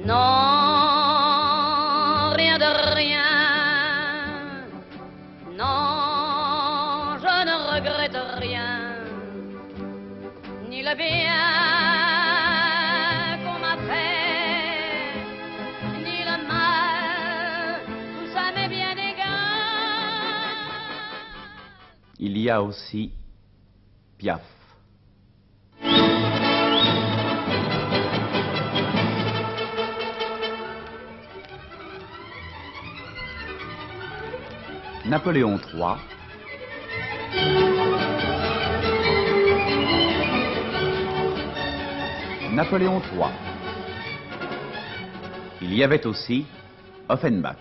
Non, rien de rien. Non, je ne regrette rien. Ni le bien qu'on m'a fait, ni le mal, tout ça m'est bien égal. Il y a aussi Piaf. Napoléon III, Napoléon III. Il y avait aussi Offenbach.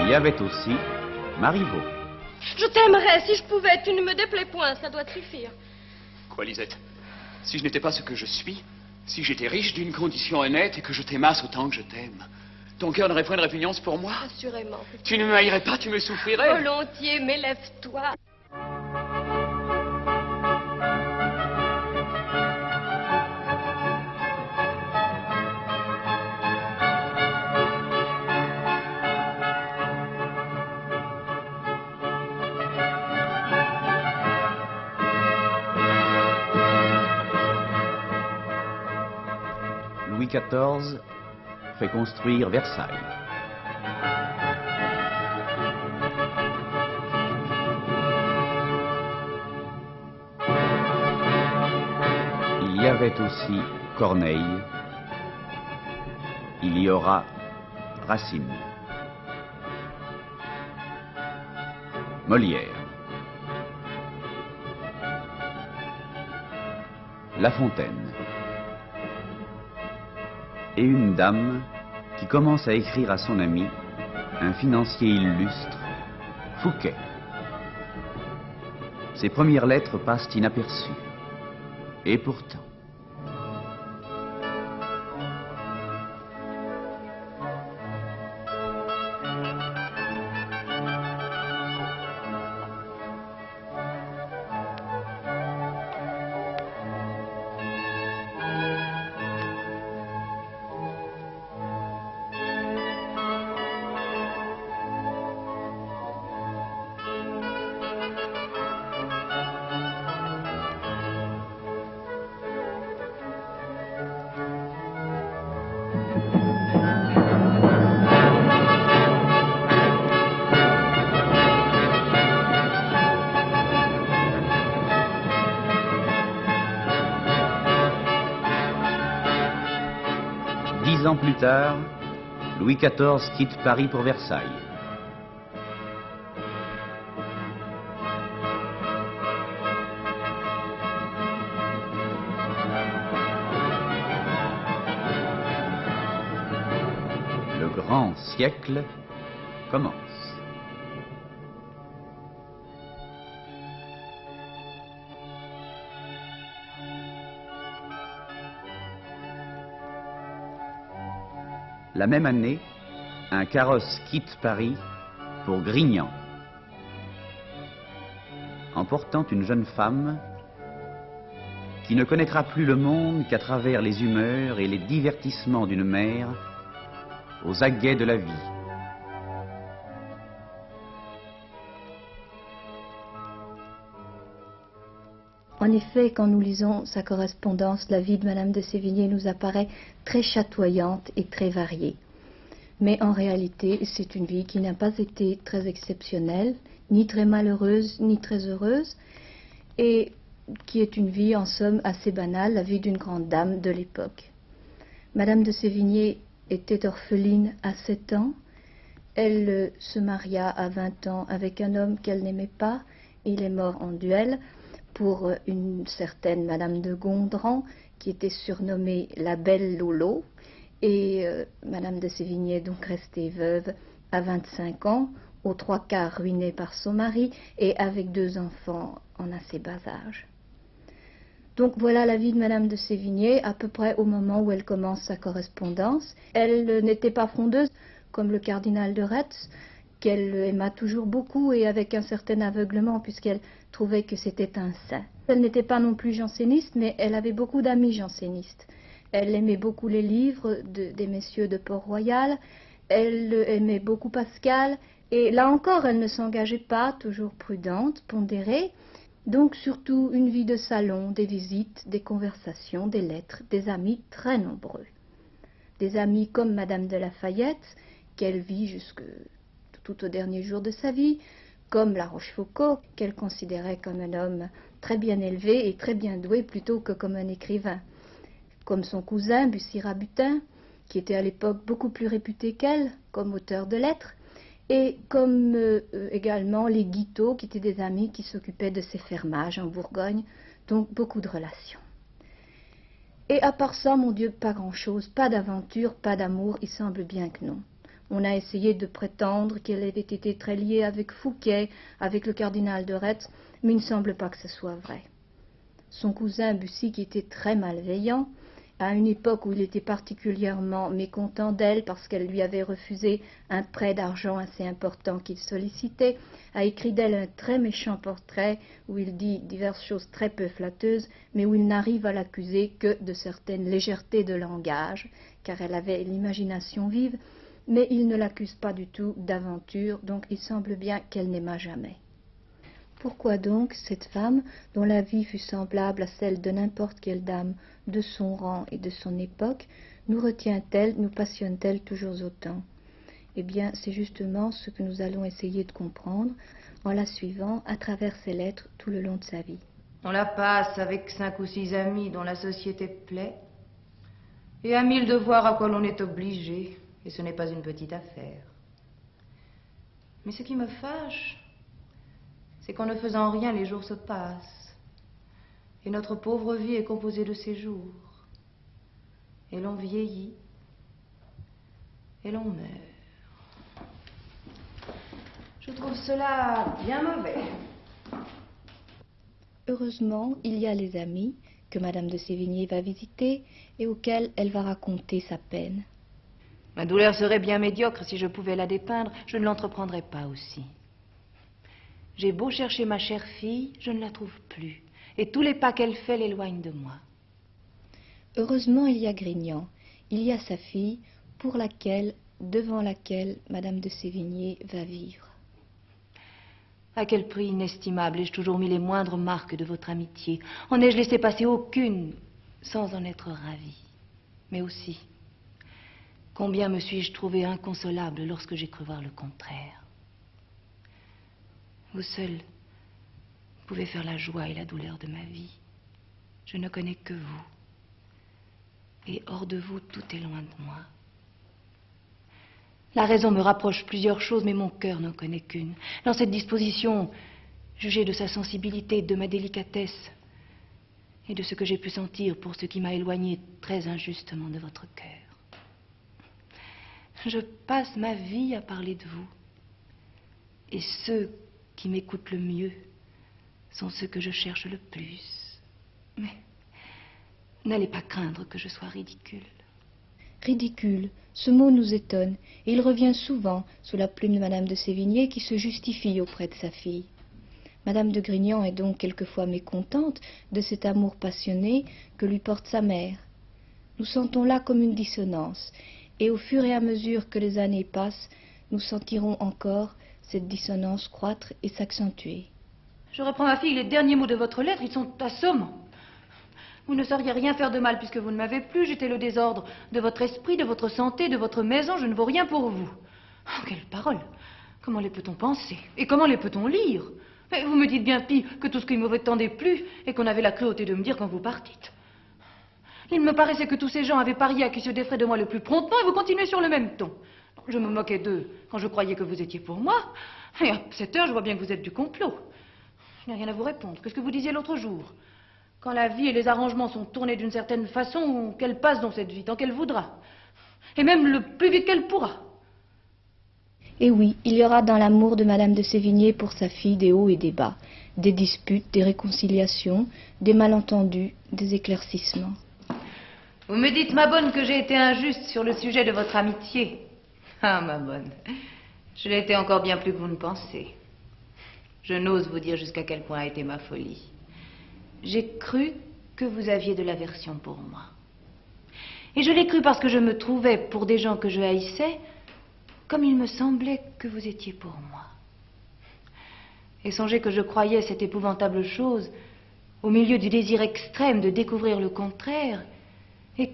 Il y avait aussi Marivaux. Je t'aimerais si je pouvais, tu ne me déplais point, ça doit te suffire. Quoi, Lisette? Si je n'étais pas ce que je suis, si j'étais riche d'une condition honnête et que je t'aimasse autant que je t'aime, ton cœur n'aurait point de répugnance pour moi? Assurément. Tu ne m'haïrais pas, tu me souffrirais? Volontiers, mais lève-toi. Louis XIV fait construire Versailles. Il y avait aussi Corneille. Il y aura Racine. Molière. La Fontaine. Et une dame qui commence à écrire à son ami, un financier illustre, Fouquet. Ses premières lettres passent inaperçues. Et pourtant... Dix ans plus tard, Louis XIV quitte Paris pour Versailles. Le grand siècle commence. La même année, un carrosse quitte Paris pour Grignan, emportant une jeune femme qui ne connaîtra plus le monde qu'à travers les humeurs et les divertissements d'une mère aux aguets de la vie. En effet, quand nous lisons sa correspondance, la vie de Madame de Sévigné nous apparaît très chatoyante et très variée. Mais en réalité, c'est une vie qui n'a pas été très exceptionnelle, ni très malheureuse, ni très heureuse, et qui est une vie en somme assez banale, la vie d'une grande dame de l'époque. Madame de Sévigné était orpheline à 7 ans. Elle se maria à 20 ans avec un homme qu'elle n'aimait pas. Il est mort en duel pour une certaine Madame de Gondran, qui était surnommée la Belle Lolo. Et Madame de Sévigné est donc restée veuve à 25 ans, aux 3/4 ruinée par son mari et avec 2 enfants en assez bas âge. Donc voilà la vie de Madame de Sévigné à peu près au moment où elle commence sa correspondance. Elle n'était pas frondeuse comme le cardinal de Retz, qu'elle aima toujours beaucoup et avec un certain aveuglement puisqu'elle trouvait que c'était un saint. Elle n'était pas non plus janséniste, mais elle avait beaucoup d'amis jansénistes. Elle aimait beaucoup les livres des messieurs de Port-Royal, elle aimait beaucoup Pascal, et là encore elle ne s'engageait pas, toujours prudente, pondérée. Donc surtout une vie de salon, des visites, des conversations, des lettres, des amis très nombreux. Des amis comme Madame de Lafayette, qu'elle vit jusque tout au dernier jour de sa vie, comme La Rochefoucauld, qu'elle considérait comme un homme très bien élevé et très bien doué plutôt que comme un écrivain, comme son cousin Bussy-Rabutin, qui était à l'époque beaucoup plus réputé qu'elle comme auteur de lettres, et comme également les Guiteau, qui étaient des amis qui s'occupaient de ses fermages en Bourgogne, donc beaucoup de relations. Et à part ça, mon Dieu, pas grand-chose, pas d'aventure, pas d'amour, il semble bien que non. On a essayé de prétendre qu'elle avait été très liée avec Fouquet, avec le cardinal de Retz, mais il ne semble pas que ce soit vrai. Son cousin Bussy, qui était très malveillant, à une époque où il était particulièrement mécontent d'elle parce qu'elle lui avait refusé un prêt d'argent assez important qu'il sollicitait, a écrit d'elle un très méchant portrait où il dit diverses choses très peu flatteuses, mais où il n'arrive à l'accuser que de certaines légèretés de langage, car elle avait l'imagination vive, mais il ne l'accuse pas du tout d'aventure, donc il semble bien qu'elle n'aima jamais. Pourquoi donc cette femme, dont la vie fut semblable à celle de n'importe quelle dame de son rang et de son époque, nous retient-elle, nous passionne-t-elle toujours autant? Eh bien, c'est justement ce que nous allons essayer de comprendre en la suivant à travers ses lettres tout le long de sa vie. On la passe avec 5 ou 6 amis dont la société plaît, et à 1000 devoirs à quoi l'on est obligé, et ce n'est pas une petite affaire. Mais ce qui me fâche, c'est qu'en ne faisant rien, les jours se passent, et notre pauvre vie est composée de ces jours, et l'on vieillit, et l'on meurt. Je trouve cela bien mauvais. Heureusement, il y a les amis que Madame de Sévigné va visiter et auxquels elle va raconter sa peine. Ma douleur serait bien médiocre si je pouvais la dépeindre, je ne l'entreprendrais pas aussi. J'ai beau chercher ma chère fille, je ne la trouve plus, et tous les pas qu'elle fait l'éloignent de moi. Heureusement, il y a Grignan, il y a sa fille, devant laquelle Madame de Sévigné va vivre. À quel prix inestimable ai-je toujours mis les moindres marques de votre amitié. En ai-je laissé passer aucune sans en être ravie. Mais aussi, combien me suis-je trouvée inconsolable lorsque j'ai cru voir le contraire. Vous seul pouvez faire la joie et la douleur de ma vie. Je ne connais que vous. Et hors de vous, tout est loin de moi. La raison me rapproche plusieurs choses, mais mon cœur n'en connaît qu'une. Dans cette disposition, jugez de sa sensibilité, de ma délicatesse, et de ce que j'ai pu sentir pour ce qui m'a éloigné très injustement de votre cœur. Je passe ma vie à parler de vous, et ceux qui m'écoutent le mieux sont ceux que je cherche le plus. Mais n'allez pas craindre que je sois ridicule. Ridicule, ce mot nous étonne, et il revient souvent sous la plume de Madame de Sévigné qui se justifie auprès de sa fille. Madame de Grignan est donc quelquefois mécontente de cet amour passionné que lui porte sa mère. Nous sentons là comme une dissonance, et au fur et à mesure que les années passent, nous sentirons encore cette dissonance croître et s'accentuer. Je reprends, ma fille, les derniers mots de votre lettre, ils sont assommants. Vous ne sauriez rien faire de mal puisque vous ne m'avez plus. J'étais le désordre de votre esprit, de votre santé, de votre maison. Je ne vaux rien pour vous. Oh, quelles paroles! Comment les peut-on penser? Et comment les peut-on lire? Mais vous me dites bien, Pie, que tout ce qui ne me tendait plus et qu'on avait la cruauté de me dire quand vous partîtes. Il me paraissait que tous ces gens avaient parié à qui se défraient de moi le plus promptement et vous continuez sur le même ton. Je me moquais d'eux quand je croyais que vous étiez pour moi. Et à cette heure, je vois bien que vous êtes du complot. Il n'y a rien à vous répondre. Qu'est-ce que vous disiez l'autre jour? Quand la vie et les arrangements sont tournés d'une certaine façon, qu'elle passe dans cette vie, tant qu'elle voudra. Et même le plus vite qu'elle pourra. Et oui, il y aura dans l'amour de Madame de Sévigné pour sa fille des hauts et des bas. des disputes, des réconciliations, des malentendus, des éclaircissements. Vous me dites, ma bonne, que j'ai été injuste sur le sujet de votre amitié. Ah, ma bonne, je l'ai été encore bien plus que vous ne pensez. Je n'ose vous dire jusqu'à quel point a été ma folie. J'ai cru que vous aviez de l'aversion pour moi. Et je l'ai cru parce que je me trouvais, pour des gens que je haïssais, comme il me semblait que vous étiez pour moi. Et songez que je croyais cette épouvantable chose au milieu du désir extrême de découvrir le contraire, et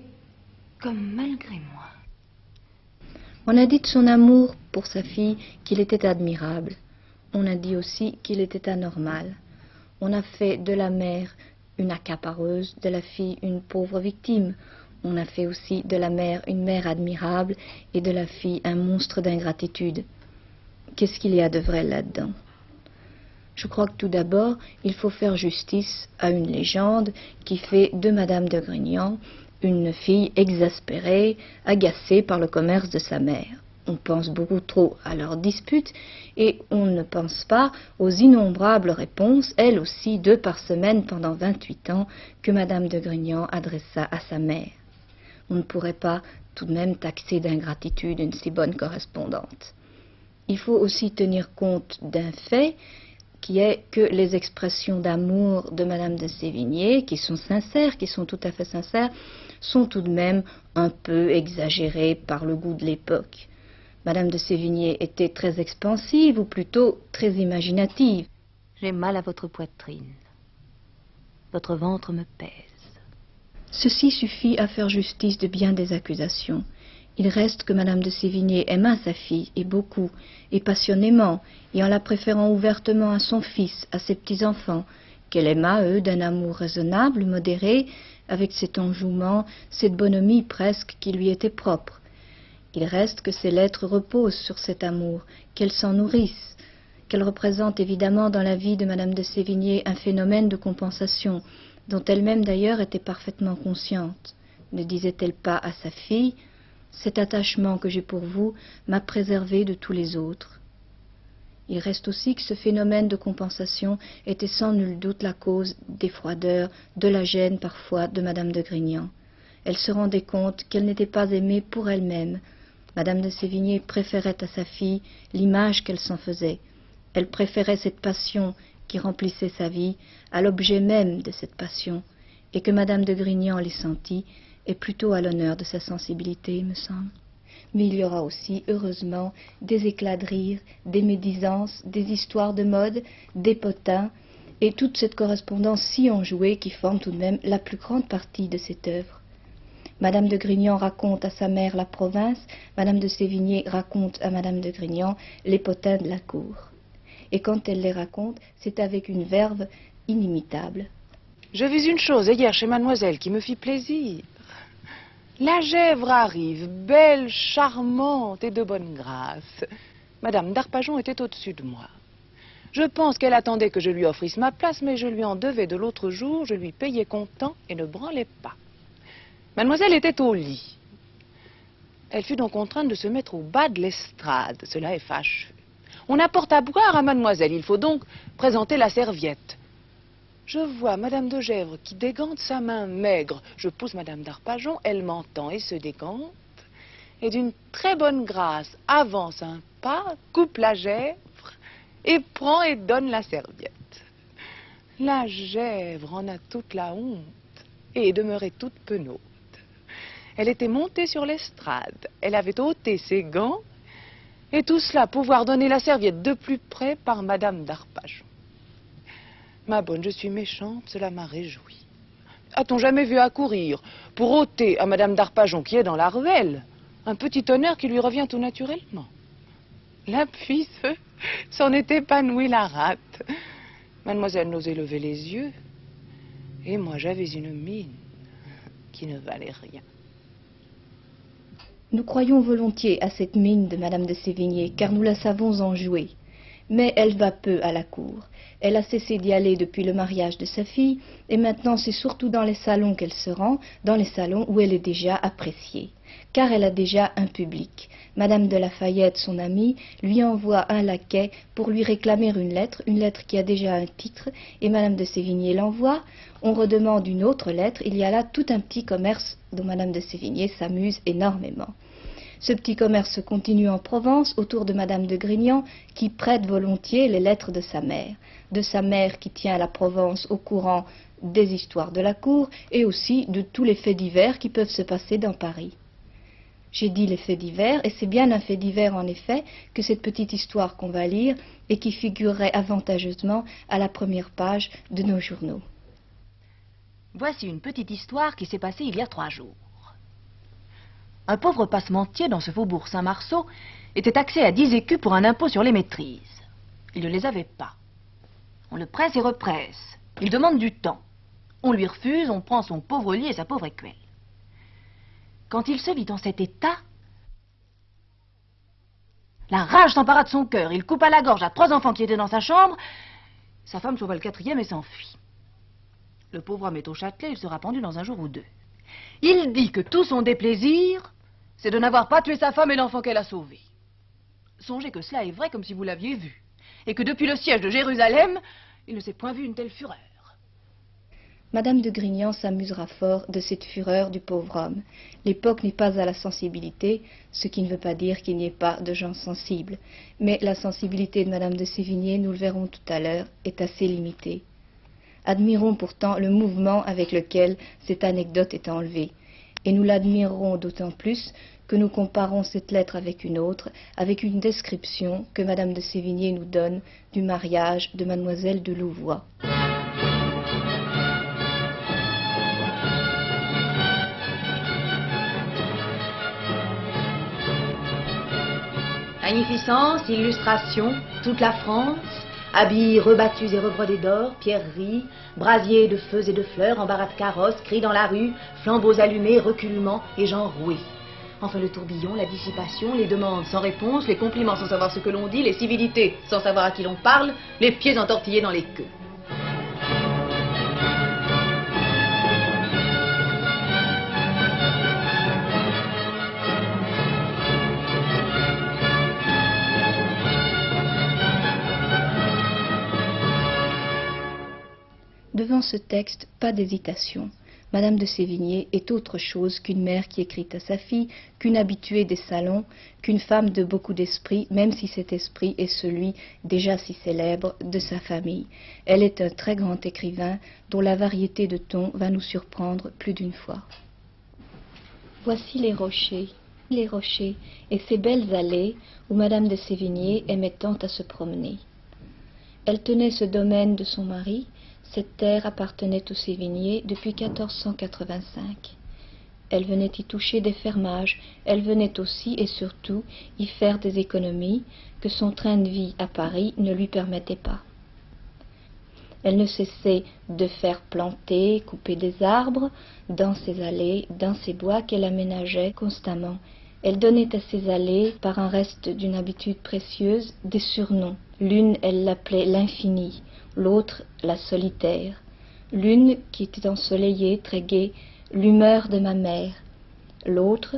comme malgré moi. On a dit de son amour pour sa fille qu'il était admirable. On a dit aussi qu'il était anormal. On a fait de la mère une accapareuse, de la fille une pauvre victime. On a fait aussi de la mère une mère admirable et de la fille un monstre d'ingratitude. Qu'est-ce qu'il y a de vrai là-dedans? Je crois que tout d'abord, il faut faire justice à une légende qui fait de Madame de Grignan une fille exaspérée, agacée par le commerce de sa mère. On pense beaucoup trop à leurs disputes et on ne pense pas aux innombrables réponses, elles aussi 2 par semaine pendant 28 ans, que Madame de Grignan adressa à sa mère. On ne pourrait pas tout de même taxer d'ingratitude une si bonne correspondante. Il faut aussi tenir compte d'un fait qui est que les expressions d'amour de Madame de Sévigné, qui sont sincères, qui sont tout à fait sincères, sont tout de même un peu exagérées par le goût de l'époque. Madame de Sévigné était très expansive, ou plutôt très imaginative. J'ai mal à votre poitrine. Votre ventre me pèse. Ceci suffit à faire justice de bien des accusations. Il reste que Madame de Sévigné aima sa fille, et beaucoup, et passionnément, et en la préférant ouvertement à son fils, à ses petits-enfants, qu'elle aima, eux, d'un amour raisonnable, modéré, avec cet enjouement, cette bonhomie presque qui lui était propre. Il reste que ses lettres reposent sur cet amour, qu'elles s'en nourrissent, qu'elles représentent évidemment dans la vie de Madame de Sévigné un phénomène de compensation, dont elle-même d'ailleurs était parfaitement consciente. Ne disait-elle pas à sa fille: « Cet attachement que j'ai pour vous m'a préservé de tous les autres ». Il reste aussi que ce phénomène de compensation était sans nul doute la cause des froideurs, de la gêne parfois de Madame de Grignan. Elle se rendait compte qu'elle n'était pas aimée pour elle-même. Madame de Sévigné préférait à sa fille l'image qu'elle s'en faisait. Elle préférait cette passion qui remplissait sa vie à l'objet même de cette passion, et que Madame de Grignan les sentit, et plutôt à l'honneur de sa sensibilité, il me semble. Mais il y aura aussi, heureusement, des éclats de rire, des médisances, des histoires de mode, des potins, et toute cette correspondance si enjouée qui forme tout de même la plus grande partie de cette œuvre. Madame de Grignan raconte à sa mère la province, Madame de Sévigné raconte à Madame de Grignan les potins de la cour. Et quand elle les raconte, c'est avec une verve inimitable. Je vis une chose hier chez mademoiselle qui me fit plaisir. La Gèvre arrive, belle, charmante et de bonne grâce. Madame d'Arpajon était au-dessus de moi. Je pense qu'elle attendait que je lui offrisse ma place, mais je lui en devais de l'autre jour, je lui payais comptant et ne branlais pas. Mademoiselle était au lit. Elle fut donc contrainte de se mettre au bas de l'estrade. Cela est fâcheux. On apporte à boire à mademoiselle, il faut donc présenter la serviette. Je vois Madame de Gèvre qui dégante sa main maigre. Je pousse Madame d'Arpajon, elle m'entend et se dégante. Et d'une très bonne grâce, avance un pas, coupe la Gèvre et prend et donne la serviette. La Gèvre en a toute la honte et est demeurée toute penaude. Elle était montée sur l'estrade, elle avait ôté ses gants, et tout cela pour pouvoir donner la serviette de plus près par Madame d'Arpajon. Ma bonne, je suis méchante, cela m'a réjoui. A-t-on jamais vu accourir pour ôter à Madame d'Arpajon, qui est dans la ruelle, un petit honneur qui lui revient tout naturellement? La puceuse s'en est épanouie la rate. Mademoiselle n'osait lever les yeux, et moi j'avais une mine qui ne valait rien. Nous croyons volontiers à cette mine de Madame de Sévigné, car nous la savons enjouée. Mais elle va peu à la cour. Elle a cessé d'y aller depuis le mariage de sa fille, et maintenant c'est surtout dans les salons qu'elle se rend, dans les salons où elle est déjà appréciée. car elle a déjà un public. Madame de Lafayette, son amie, lui envoie un laquais pour lui réclamer une lettre qui a déjà un titre, et Madame de Sévigné l'envoie. On redemande une autre lettre, il y a là tout un petit commerce dont Madame de Sévigné s'amuse énormément. Ce petit commerce se continue en Provence autour de Madame de Grignan qui prête volontiers les lettres de sa mère qui tient la Provence au courant des histoires de la cour et aussi de tous les faits divers qui peuvent se passer dans Paris. J'ai dit les faits divers, et c'est bien un fait divers en effet que cette petite histoire qu'on va lire et qui figurerait avantageusement à la première page de nos journaux. Voici une petite histoire qui s'est passée il y a 3 jours. Un pauvre passementier dans ce faubourg Saint-Marceau était taxé à 10 écus pour un impôt sur les maîtrises. Il ne les avait pas. On le presse et represse. Il demande du temps. On lui refuse, on prend son pauvre lit et sa pauvre écuelle. Quand il se vit en cet état, la rage s'empara de son cœur. Il coupa la gorge à 3 enfants qui étaient dans sa chambre. Sa femme sauva le 4e et s'enfuit. Le pauvre homme est au Châtelet, il sera pendu dans un jour ou 2. Il dit que tout son déplaisir, c'est de n'avoir pas tué sa femme et l'enfant qu'elle a sauvé. Songez que cela est vrai comme si vous l'aviez vu, et que depuis le siège de Jérusalem, il ne s'est point vu une telle fureur. Madame de Grignan s'amusera fort de cette fureur du pauvre homme. L'époque n'est pas à la sensibilité, ce qui ne veut pas dire qu'il n'y ait pas de gens sensibles. Mais la sensibilité de Madame de Sévigné, nous le verrons tout à l'heure, est assez limitée. Admirons pourtant le mouvement avec lequel cette anecdote est enlevée. Et nous l'admirerons d'autant plus que nous comparons cette lettre avec une autre, avec une description que Madame de Sévigné nous donne du mariage de Mademoiselle de Louvois. Magnificence, illustration, toute la France, habits rebattus et rebrodés d'or, pierreries, brasiers de feux et de fleurs, embarras de carrosses, cris dans la rue, flambeaux allumés, reculements et gens roués. Enfin le tourbillon, la dissipation, les demandes sans réponse, les compliments sans savoir ce que l'on dit, les civilités sans savoir à qui l'on parle, les pieds entortillés dans les queues. Devant ce texte, pas d'hésitation. Madame de Sévigné est autre chose qu'une mère qui écrit à sa fille, qu'une habituée des salons, qu'une femme de beaucoup d'esprit, même si cet esprit est celui, déjà si célèbre, de sa famille. Elle est un très grand écrivain dont la variété de tons va nous surprendre plus d'une fois. Voici les rochers et ces belles allées où Madame de Sévigné aimait tant à se promener. Elle tenait ce domaine de son mari. Cette terre appartenait aux Sévigné depuis 1485. Elle venait y toucher des fermages, elle venait aussi et surtout y faire des économies que son train de vie à Paris ne lui permettait pas. Elle ne cessait de faire planter, couper des arbres dans ses allées, dans ses bois qu'elle aménageait constamment. Elle donnait à ces allées, par un reste d'une habitude précieuse, des surnoms. L'une, elle l'appelait l'infini, l'autre, la solitaire. L'une, qui était ensoleillée, très gaie, l'humeur de ma mère. L'autre,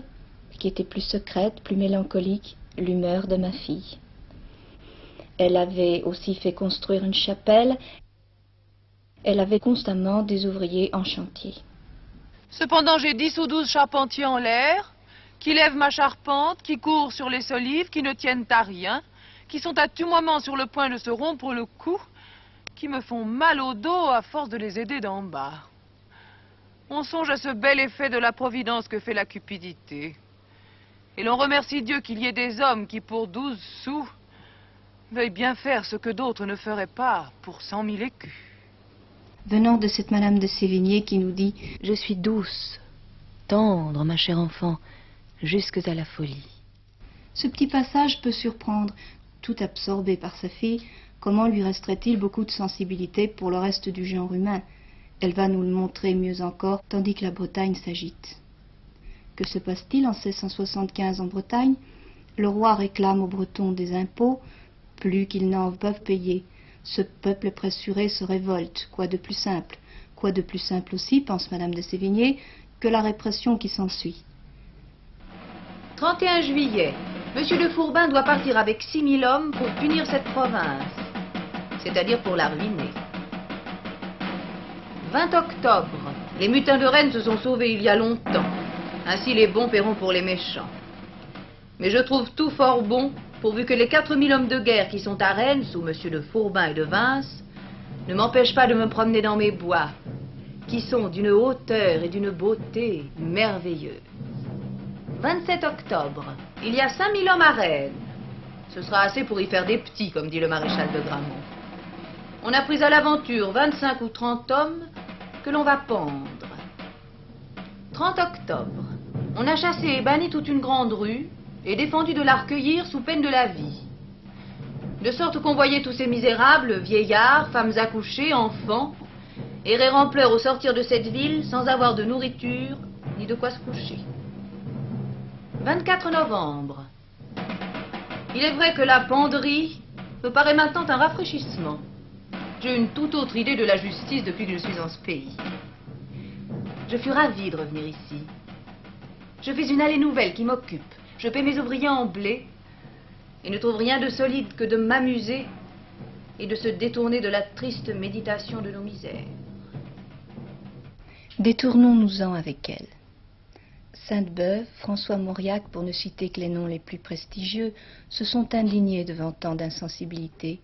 qui était plus secrète, plus mélancolique, l'humeur de ma fille. Elle avait aussi fait construire une chapelle. Elle avait constamment des ouvriers en chantier. Cependant, j'ai 10 ou 12 charpentiers en l'air, qui lèvent ma charpente, qui courent sur les solives, qui ne tiennent à rien, qui sont à tout moment sur le point de se rompre le cou, qui me font mal au dos à force de les aider d'en bas. On songe à ce bel effet de la providence que fait la cupidité. Et l'on remercie Dieu qu'il y ait des hommes qui, pour 12 sous, veuillent bien faire ce que d'autres ne feraient pas pour 100 000 écus. Venant de cette Madame de Sévigné qui nous dit « Je suis douce, tendre, ma chère enfant, jusque à la folie. » Ce petit passage peut surprendre. Tout absorbé par sa fille, comment lui resterait-il beaucoup de sensibilité pour le reste du genre humain? Elle va nous le montrer mieux encore, tandis que la Bretagne s'agite. Que se passe-t-il en 1675 en Bretagne? Le roi réclame aux Bretons des impôts, plus qu'ils n'en peuvent payer. Ce peuple pressuré se révolte. Quoi de plus simple? Quoi de plus simple aussi, pense Madame de Sévigné, que la répression qui s'ensuit. 31 juillet. Monsieur de Fourbin doit partir avec 6000 hommes pour punir cette province, c'est-à-dire pour la ruiner. 20 octobre. Les mutins de Rennes se sont sauvés il y a longtemps. Ainsi les bons paieront pour les méchants. Mais je trouve tout fort bon, pourvu que les 4000 hommes de guerre qui sont à Rennes, sous monsieur de Fourbin et de Vince, ne m'empêchent pas de me promener dans mes bois, qui sont d'une hauteur et d'une beauté merveilleux. 27 octobre. Il y a 5000 hommes à Rennes. Ce sera assez pour y faire des petits, comme dit le maréchal de Gramont. On a pris à l'aventure 25 ou 30 hommes que l'on va pendre. 30 octobre. On a chassé et banni toute une grande rue et défendu de la recueillir sous peine de la vie. De sorte qu'on voyait tous ces misérables, vieillards, femmes accouchées, enfants, errer en pleurs au sortir de cette ville sans avoir de nourriture ni de quoi se coucher. 24 novembre. Il est vrai que la penderie me paraît maintenant un rafraîchissement. J'ai une toute autre idée de la justice depuis que je suis en ce pays. Je fus ravie de revenir ici. Je fais une allée nouvelle qui m'occupe. Je paie mes ouvriers en blé et ne trouve rien de solide que de m'amuser et de se détourner de la triste méditation de nos misères. Détournons-nous-en avec elle. Sainte-Beuve, François Mauriac, pour ne citer que les noms les plus prestigieux, se sont indignés devant tant d'insensibilité.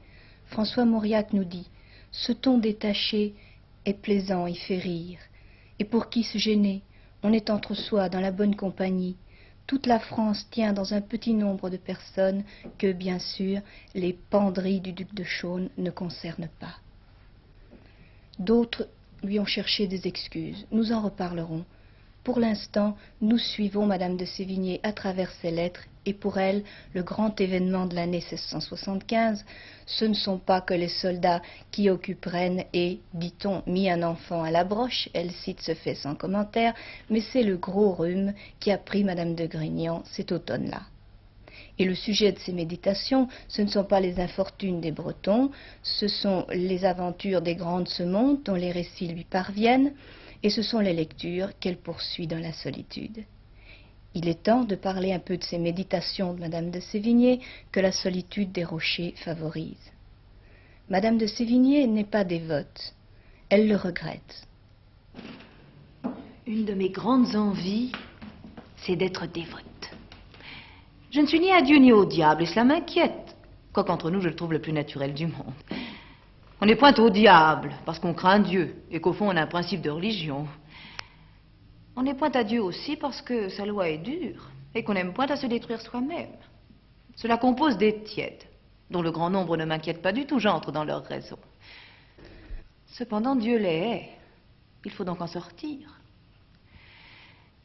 François Mauriac nous dit « Ce ton détaché est plaisant et fait rire. Et pour qui se gêner? On est entre soi, dans la bonne compagnie. Toute la France tient dans un petit nombre de personnes que, bien sûr, les penderies du duc de Chaulnes ne concernent pas. » D'autres lui ont cherché des excuses. Nous en reparlerons. Pour l'instant, nous suivons Madame de Sévigné à travers ses lettres, et pour elle, le grand événement de l'année 1675, ce ne sont pas que les soldats qui occupent Rennes et, dit-on, mis un enfant à la broche, elle cite ce fait sans commentaire, mais c'est le gros rhume qui a pris Madame de Grignan cet automne-là. Et le sujet de ses méditations, ce ne sont pas les infortunes des Bretons, ce sont les aventures des grands de ce monde dont les récits lui parviennent, et ce sont les lectures qu'elle poursuit dans la solitude. Il est temps de parler un peu de ces méditations de Madame de Sévigné que la solitude des rochers favorise. Madame de Sévigné n'est pas dévote, elle le regrette. Une de mes grandes envies, c'est d'être dévote. Je ne suis ni à Dieu ni au diable, et cela m'inquiète. Quoiqu'entre nous, je le trouve le plus naturel du monde. On n'est point au diable, parce qu'on craint Dieu, et qu'au fond, on a un principe de religion. On n'est point à Dieu aussi parce que sa loi est dure, et qu'on n'aime point à se détruire soi-même. Cela compose des tièdes, dont le grand nombre ne m'inquiète pas du tout, j'entre dans leur raison. Cependant, Dieu les hait. Il faut donc en sortir.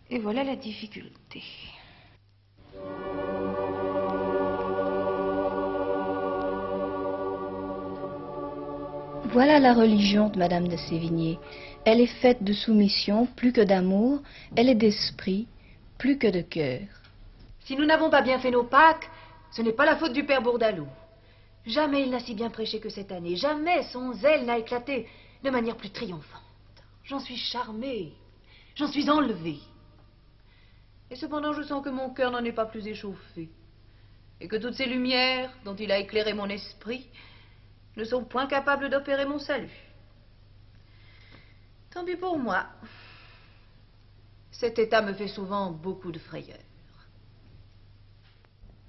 Et voilà la difficulté. Voilà la religion de Madame de Sévigné. Elle est faite de soumission plus que d'amour, elle est d'esprit plus que de cœur. Si nous n'avons pas bien fait nos Pâques, ce n'est pas la faute du père Bourdaloue. Jamais il n'a si bien prêché que cette année. Jamais son zèle n'a éclaté de manière plus triomphante. J'en suis charmée, j'en suis enlevée. Et cependant, je sens que mon cœur n'en est pas plus échauffé. Et que toutes ces lumières dont il a éclairé mon esprit ne sont point capables d'opérer mon salut. Tant pis pour moi. Cet état me fait souvent beaucoup de frayeur.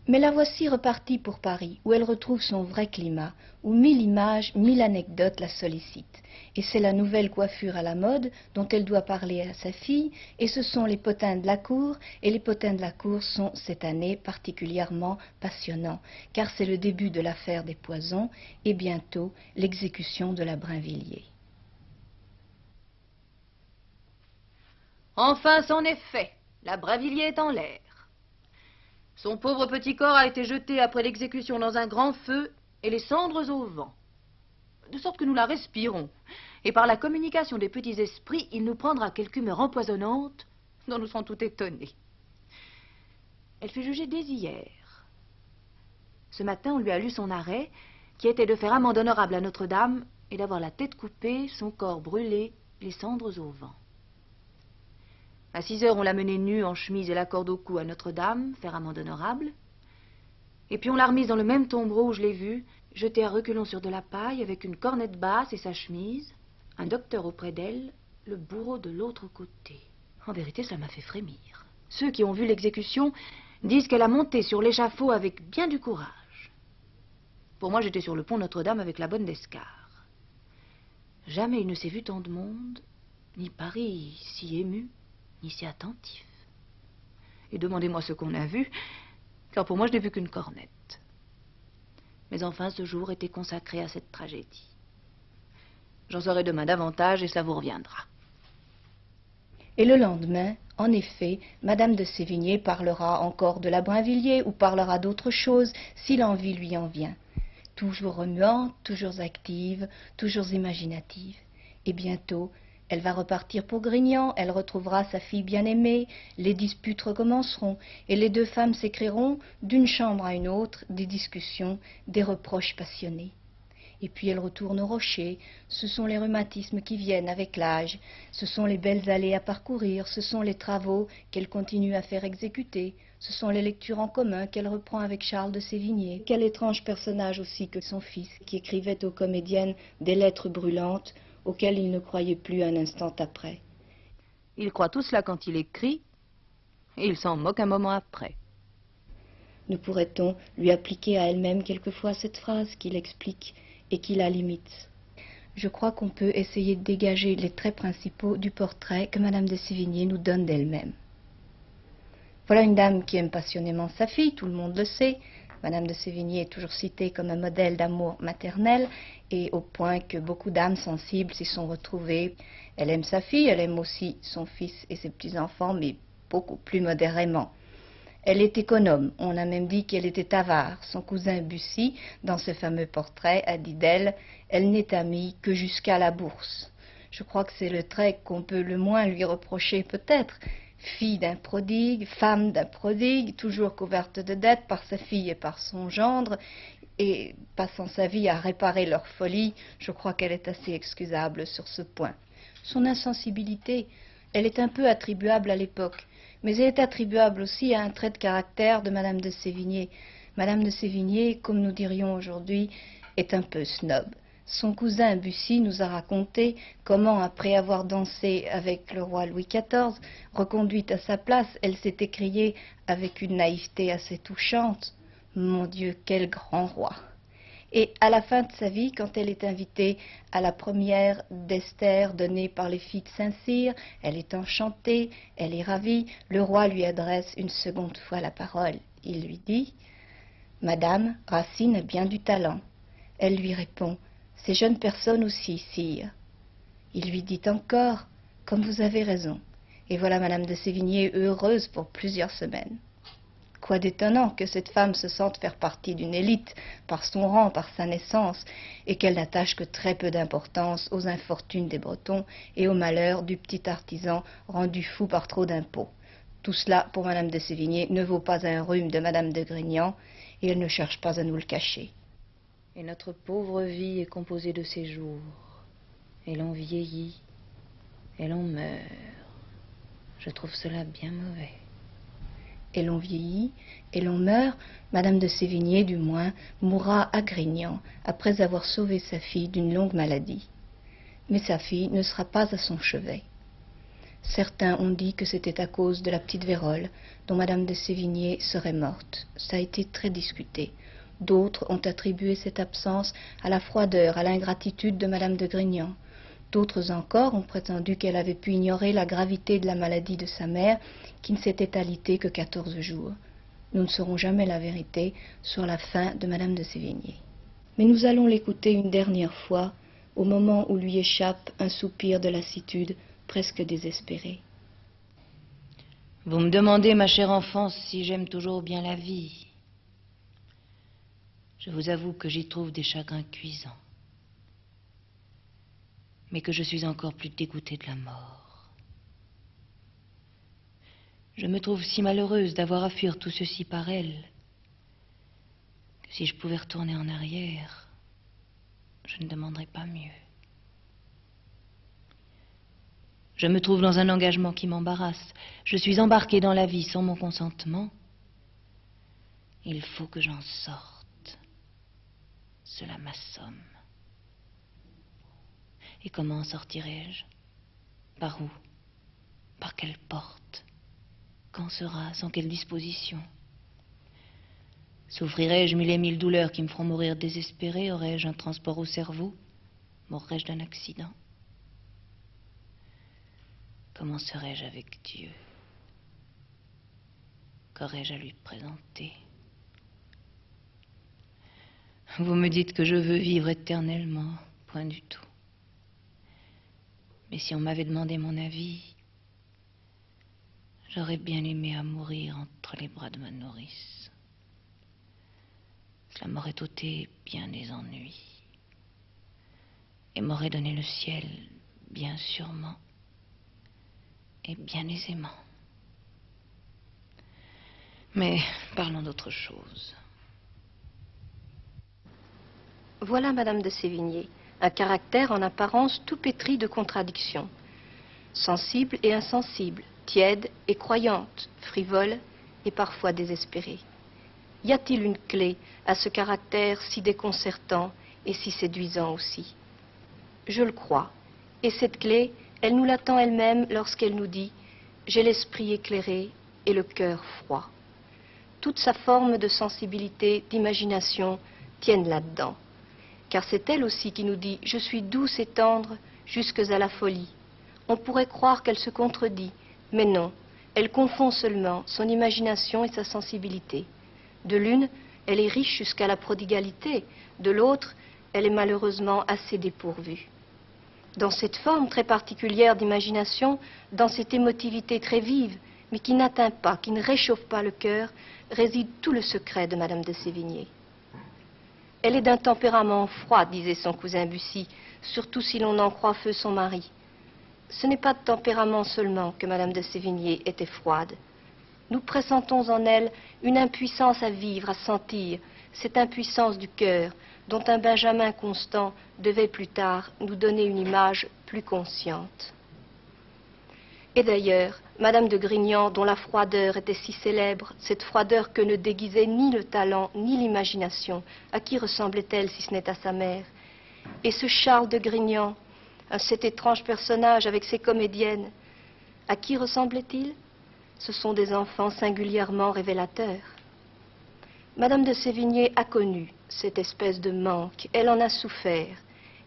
Mais la voici repartie pour Paris, où elle retrouve son vrai climat, où 1000 images, 1000 anecdotes la sollicitent. Et c'est la nouvelle coiffure à la mode dont elle doit parler à sa fille, et ce sont les potins de la cour, et les potins de la cour sont cette année particulièrement passionnants, car c'est le début de l'affaire des Poisons, et bientôt l'exécution de la Brinvilliers. Enfin, c'en est fait. La Brinvilliers est en l'air. Son pauvre petit corps a été jeté après l'exécution dans un grand feu et les cendres au vent. De sorte que nous la respirons. Et par la communication des petits esprits, il nous prendra quelque humeur empoisonnante dont nous serons tout étonnés. Elle fut jugée dès hier. Ce matin, on lui a lu son arrêt, qui était de faire amende honorable à Notre-Dame et d'avoir la tête coupée, son corps brûlé, les cendres au vent. À 6 heures, on l'a menée nue, en chemise et la corde au cou à Notre-Dame, faire amende honorable. Et puis on l'a remise dans le même tombereau où je l'ai vue, jetée à reculons sur de la paille, avec une cornette basse et sa chemise, un docteur auprès d'elle, le bourreau de l'autre côté. En vérité, ça m'a fait frémir. Ceux qui ont vu l'exécution disent qu'elle a monté sur l'échafaud avec bien du courage. Pour moi, j'étais sur le pont Notre-Dame avec la bonne d'Escar. Jamais il ne s'est vu tant de monde, ni Paris si ému, ni si attentif. Et demandez-moi ce qu'on a vu, car pour moi, je n'ai vu qu'une cornette. Mais enfin, ce jour était consacré à cette tragédie. J'en saurai demain davantage et cela vous reviendra. Et le lendemain, en effet, Madame de Sévigné parlera encore de la Brinvilliers ou parlera d'autre chose si l'envie lui en vient. Toujours remuante, toujours active, toujours imaginative. Et bientôt, elle va repartir pour Grignan, elle retrouvera sa fille bien-aimée, les disputes recommenceront, et les deux femmes s'écrieront d'une chambre à une autre des discussions, des reproches passionnés. Et puis elle retourne au rocher, ce sont les rhumatismes qui viennent avec l'âge, ce sont les belles allées à parcourir, ce sont les travaux qu'elle continue à faire exécuter, ce sont les lectures en commun qu'elle reprend avec Charles de Sévigné. Quel étrange personnage aussi que son fils, qui écrivait aux comédiennes des lettres brûlantes, auxquelles il ne croyait plus un instant après. Il croit tout cela quand il écrit, et il s'en moque un moment après. Ne pourrait-on lui appliquer à elle-même quelquefois cette phrase qu'il explique et qui la limite? Je crois qu'on peut essayer de dégager les traits principaux du portrait que Madame de Sévigné nous donne d'elle-même. Voilà une dame qui aime passionnément sa fille, tout le monde le sait. Madame de Sévigné est toujours citée comme un modèle d'amour maternel, et au point que beaucoup d'âmes sensibles s'y sont retrouvées. Elle aime sa fille, elle aime aussi son fils et ses petits-enfants, mais beaucoup plus modérément. Elle est économe, on a même dit qu'elle était avare. Son cousin Bussy, dans ce fameux portrait, a dit d'elle « Elle n'est amie que jusqu'à la bourse ». Je crois que c'est le trait qu'on peut le moins lui reprocher peut-être. Fille d'un prodigue, femme d'un prodigue, toujours couverte de dettes par sa fille et par son gendre, et passant sa vie à réparer leur folie, je crois qu'elle est assez excusable sur ce point. Son insensibilité, elle est un peu attribuable à l'époque, mais elle est attribuable aussi à un trait de caractère de Madame de Sévigné. Madame de Sévigné, comme nous dirions aujourd'hui, est un peu snob. Son cousin Bussy nous a raconté comment, après avoir dansé avec le roi Louis XIV, reconduite à sa place, elle s'est écriée avec une naïveté assez touchante « Mon Dieu, quel grand roi !» Et à la fin de sa vie, quand elle est invitée à la première d'Esther donnée par les filles de Saint-Cyr, elle est enchantée, elle est ravie, le roi lui adresse une seconde fois la parole. Il lui dit « Madame, Racine a bien du talent ». Elle lui répond « Ces jeunes personnes aussi, sire ». Il lui dit encore « Comme vous avez raison ». Et voilà Madame de Sévigné heureuse pour plusieurs semaines. Quoi d'étonnant que cette femme se sente faire partie d'une élite par son rang, par sa naissance, et qu'elle n'attache que très peu d'importance aux infortunes des Bretons et aux malheurs du petit artisan rendu fou par trop d'impôts. Tout cela, pour Madame de Sévigné, ne vaut pas un rhume de Madame de Grignan, et elle ne cherche pas à nous le cacher. Et notre pauvre vie est composée de ces jours, et l'on vieillit, et l'on meurt. Je trouve cela bien mauvais. Et l'on vieillit, et l'on meurt, Madame de Sévigné, du moins, mourra à Grignan, après avoir sauvé sa fille d'une longue maladie. Mais sa fille ne sera pas à son chevet. Certains ont dit que c'était à cause de la petite vérole, dont Madame de Sévigné serait morte. Ça a été très discuté. D'autres ont attribué cette absence à la froideur, à l'ingratitude de Madame de Grignan. D'autres encore ont prétendu qu'elle avait pu ignorer la gravité de la maladie de sa mère, qui ne s'était alitée que 14 jours. Nous ne saurons jamais la vérité sur la fin de Madame de Sévigné. Mais nous allons l'écouter une dernière fois, au moment où lui échappe un soupir de lassitude presque désespéré. Vous me demandez, ma chère enfant, si j'aime toujours bien la vie. Je vous avoue que j'y trouve des chagrins cuisants, mais que je suis encore plus dégoûtée de la mort. Je me trouve si malheureuse d'avoir à fuir tout ceci par elle, que si je pouvais retourner en arrière, je ne demanderais pas mieux. Je me trouve dans un engagement qui m'embarrasse. Je suis embarquée dans la vie sans mon consentement. Il faut que j'en sorte. Cela m'assomme. Et comment en sortirai-je? Par où? Par quelle porte? Quand sera? Sans quelle disposition? Souffrirai-je mille et mille douleurs qui me feront mourir désespérée? Aurais-je un transport au cerveau? Mourrais-je d'un accident? Comment serais-je avec Dieu? Qu'aurais-je à lui présenter? Vous me dites que je veux vivre éternellement. Point du tout. Mais si on m'avait demandé mon avis, j'aurais bien aimé à mourir entre les bras de ma nourrice. Cela m'aurait ôté bien des ennuis et m'aurait donné le ciel bien sûrement et bien aisément. Mais parlons d'autre chose. Voilà Madame de Sévigné, un caractère en apparence tout pétri de contradictions. Sensible et insensible, tiède et croyante, frivole et parfois désespérée. Y a-t-il une clé à ce caractère si déconcertant et si séduisant aussi? Je le crois. Et cette clé, elle nous l'attend elle-même lorsqu'elle nous dit « J'ai l'esprit éclairé et le cœur froid ». Toute sa forme de sensibilité, d'imagination, tiennent là-dedans. Car c'est elle aussi qui nous dit « Je suis douce et tendre jusque à la folie ». On pourrait croire qu'elle se contredit, mais non, elle confond seulement son imagination et sa sensibilité. De l'une, elle est riche jusqu'à la prodigalité, de l'autre, elle est malheureusement assez dépourvue. Dans cette forme très particulière d'imagination, dans cette émotivité très vive, mais qui n'atteint pas, qui ne réchauffe pas le cœur, réside tout le secret de Madame de Sévigné. Elle est d'un tempérament froid, disait son cousin Bussy, surtout si l'on en croit feu son mari. Ce n'est pas de tempérament seulement que Madame de Sévigné était froide. Nous pressentons en elle une impuissance à vivre, à sentir, cette impuissance du cœur, dont un Benjamin Constant devait plus tard nous donner une image plus consciente. Et d'ailleurs, Madame de Grignan, dont la froideur était si célèbre, cette froideur que ne déguisait ni le talent ni l'imagination, à qui ressemblait-elle si ce n'est à sa mère? Et ce Charles de Grignan, cet étrange personnage avec ses comédiennes, à qui ressemblait-il? Ce sont des enfants singulièrement révélateurs. Madame de Sévigné a connu cette espèce de manque, elle en a souffert,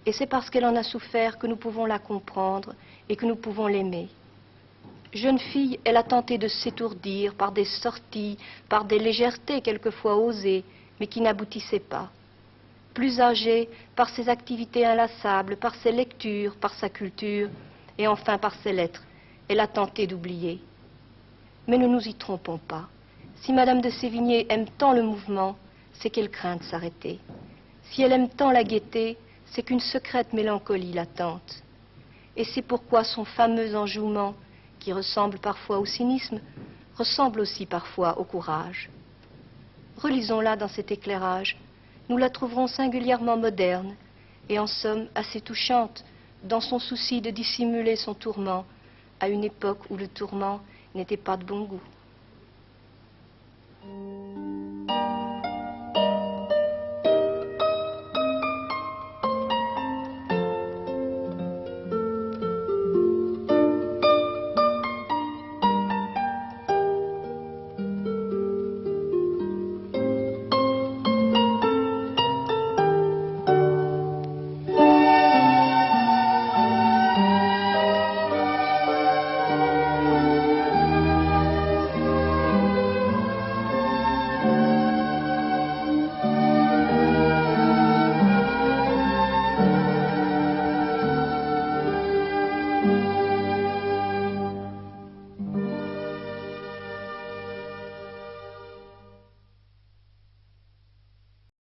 et c'est parce qu'elle en a souffert que nous pouvons la comprendre et que nous pouvons l'aimer. Jeune fille, elle a tenté de s'étourdir par des sorties, par des légèretés quelquefois osées, mais qui n'aboutissaient pas. Plus âgée, par ses activités inlassables, par ses lectures, par sa culture, et enfin par ses lettres, elle a tenté d'oublier. Mais ne nous y trompons pas. Si Madame de Sévigné aime tant le mouvement, c'est qu'elle craint de s'arrêter. Si elle aime tant la gaieté, c'est qu'une secrète mélancolie l'attente. Et c'est pourquoi son fameux enjouement, qui ressemble parfois au cynisme, ressemble aussi parfois au courage. Relisons-la dans cet éclairage. Nous la trouverons singulièrement moderne et en somme assez touchante dans son souci de dissimuler son tourment à une époque où le tourment n'était pas de bon goût.